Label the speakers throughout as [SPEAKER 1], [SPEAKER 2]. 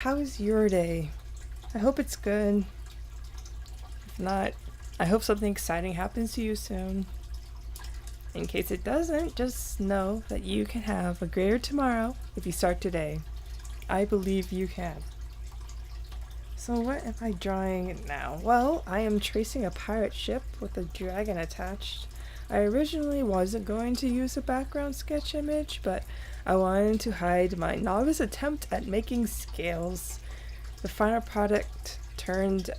[SPEAKER 1] How's your day? I hope it's good. If not, I hope something exciting happens to you soon. In case it doesn't, just know that you can have a greater tomorrow if you start today. I believe you can. So, what am I drawing now? Well, I am tracing a pirate ship with a dragon attached. I originally wasn't going to use a background sketch image, but I wanted to hide my novice attempt at making scales. The final product turned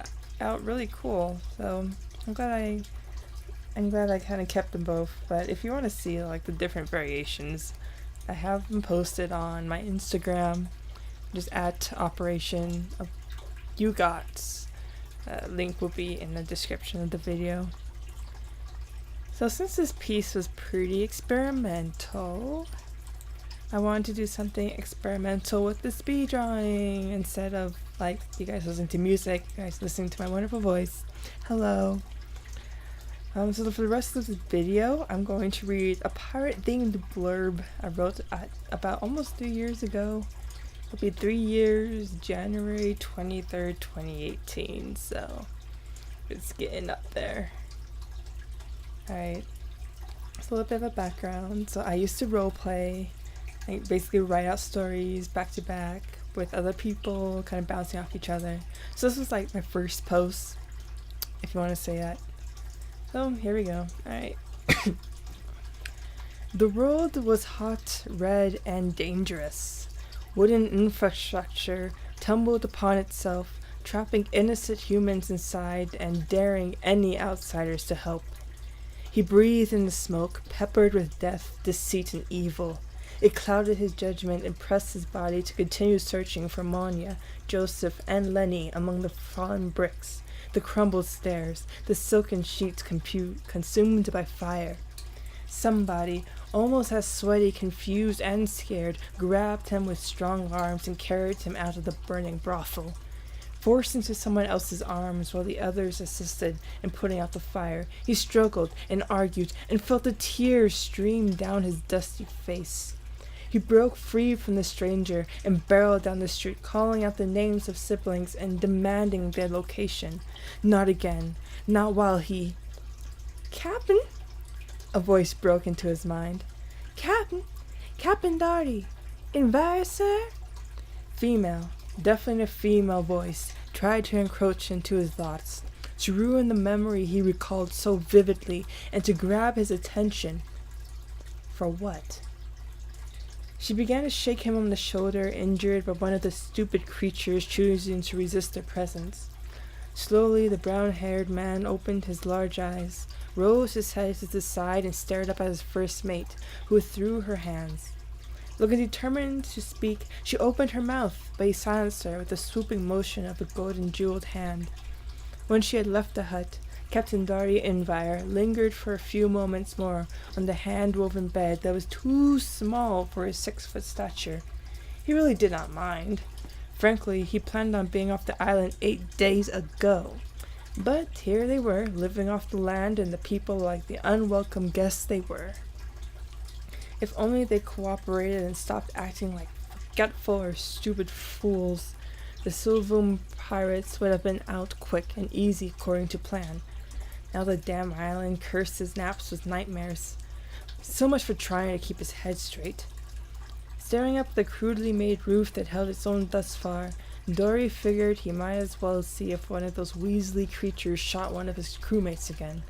[SPEAKER 1] out really cool, so I'm glad I kind of kept them both. But if you want to see like the different variations, I have them posted on my Instagram, just at Operation UGOTS. Link will be in the description of the video. So since this piece was pretty experimental, I wanted to do something experimental with the speed drawing instead of like you guys listening to music, you guys listening to my wonderful voice. Hello. So for the rest of the video, I'm going to read a pirate-themed blurb I wrote about almost 3 years ago. It'll be 3 years, January 23rd, 2018, so it's getting up there. Alright, so a little bit of a background. So I used to roleplay, I basically write out stories back to back with other people, kind of bouncing off each other. So this was like my first post, if you want to say that. So here we go. Alright. The world was hot, red, and dangerous. Wooden infrastructure tumbled upon itself, trapping innocent humans inside and daring any outsiders to help. He breathed in the smoke, peppered with death, deceit, and evil. It clouded his judgment and pressed his body to continue searching for Monya, Joseph, and Lenny among the fallen bricks, the crumbled stairs, the silken sheets consumed by fire. Somebody, almost as sweaty, confused, and scared, grabbed him with strong arms and carried him out of the burning brothel. Forced into someone else's arms while the others assisted in putting out the fire, he struggled and argued and felt the tears stream down his dusty face. He broke free from the stranger and barreled down the street, calling out the names of siblings and demanding their location. Not again. Not while he... "Cap'n?" A voice broke into his mind. "Cap'n? Cap'n Darty. Invar, sir?" Female, definitely a female voice, tried to encroach into his thoughts, to ruin the memory he recalled so vividly, and to grab his attention. For what? She began to shake him on the shoulder, injured by one of the stupid creatures choosing to resist their presence. Slowly, the brown-haired man opened his large eyes, rose his head to the side, and stared up at his first mate, who withdrew her hands. Looking determined to speak, she opened her mouth, but he silenced her with a swooping motion of a golden-jeweled hand. When she had left the hut, Captain Darty Invar lingered for a few moments more on the hand-woven bed that was too small for his 6-foot stature. He really did not mind. Frankly, he planned on being off the island 8 days ago. But here they were, living off the land and the people like the unwelcome guests they were. If only they cooperated and stopped acting like forgetful or stupid fools, the Silvoom pirates would have been out quick and easy according to plan. Now the damn island cursed his naps with nightmares. So much for trying to keep his head straight. Staring up at the crudely made roof that held its own thus far, Dory figured he might as well see if one of those Weasley creatures shot one of his crewmates again.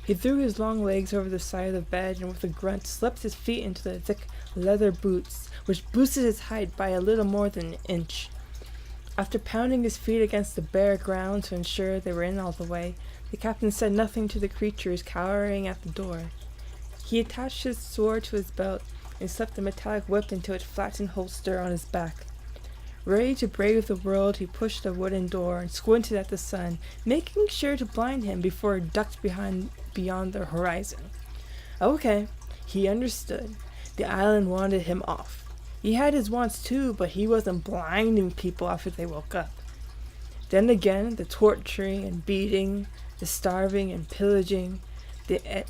[SPEAKER 1] He threw his long legs over the side of the bed and with a grunt slipped his feet into the thick leather boots, which boosted his height by a little more than an inch. After pounding his feet against the bare ground to ensure they were in all the way, the captain said nothing to the creatures cowering at the door. He attached his sword to his belt and slipped the metallic whip into its flattened holster on his back. Ready to brave the world, he pushed the wooden door and squinted at the sun, making sure to blind him before it ducked beyond the horizon. Okay, he understood. The island wanted him off. He had his wants too, but he wasn't blinding people after they woke up. Then again, the torturing and beating, the starving and pillaging,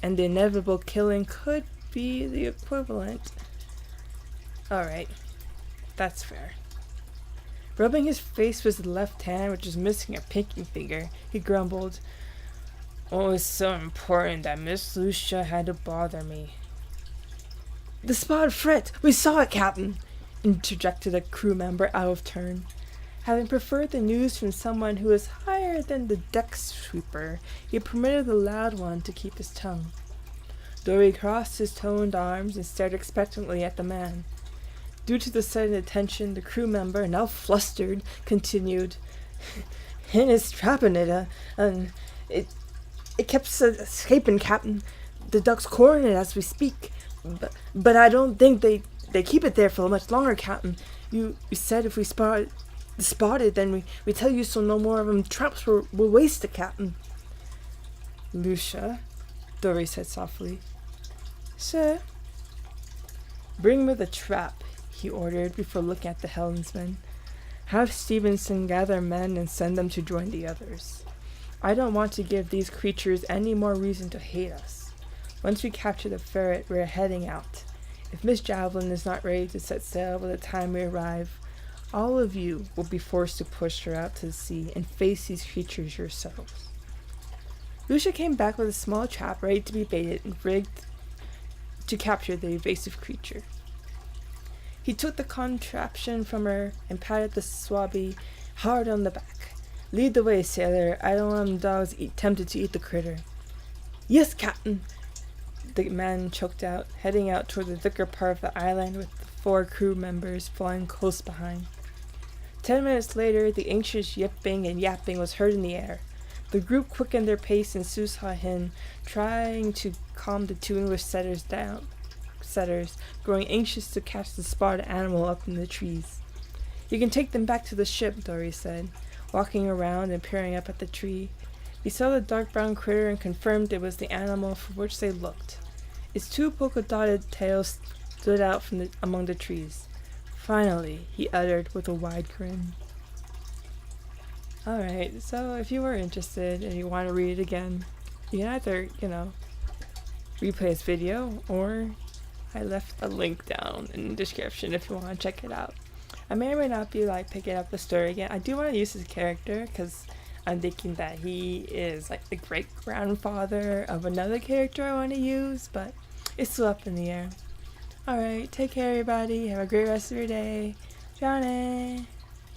[SPEAKER 1] and the inevitable killing could be the equivalent. Alright, that's fair. Rubbing his face with his left hand, which was missing a pinky finger, he grumbled, "Oh, it's so important that Miss Lucia had to bother me." "The spotted fret! We saw it, Captain!" interjected a crew member out of turn. Having preferred the news from someone who was higher than the deck sweeper, he permitted the loud one to keep his tongue. Dory crossed his toned arms and stared expectantly at the man. Due to the sudden attention, the crew member, now flustered, continued, "And it's trapping it, and it kept escaping, Captain. The ducks coring it as we speak. But I don't think they keep it there for much longer, Captain. You said if we spotted, then we tell you so no more of them traps will waste it, Captain." "Lucia," Dory said softly. "Sir?" "Bring me the trap," he ordered before looking at the helmsman. "Have Stevenson gather men and send them to join the others. I don't want to give these creatures any more reason to hate us. Once we capture the ferret, we're heading out. If Miss Javelin is not ready to set sail by the time we arrive, all of you will be forced to push her out to the sea and face these creatures yourselves." Lucia came back with a small trap ready to be baited and rigged to capture the evasive creature. He took the contraption from her and patted the swabby hard on the back. "Lead the way, sailor. I don't want them dogs tempted to eat the critter." "Yes, Captain," the man choked out, heading out toward the thicker part of the island with the 4 crew members following close behind. 10 minutes later, the anxious yipping and yapping was heard in the air. The group quickened their pace and Sue saw him trying to calm the 2 English setters, growing anxious to catch the spotted animal up in the trees. "You can take them back to the ship," Dory said, walking around and peering up at the tree. He saw the dark brown critter and confirmed it was the animal for which they looked. Its 2 polka-dotted tails stood out from among the trees. "Finally," he uttered with a wide grin. Alright, so if you were interested and you want to read it again, you can either, replay this video, or I left a link down in the description if you want to check it out. I may or may not be picking up the story again. I do want to use his character because I'm thinking that he is the great-grandfather of another character I want to use, but it's still up in the air. Alright, take care everybody. Have a great rest of your day. Johnny!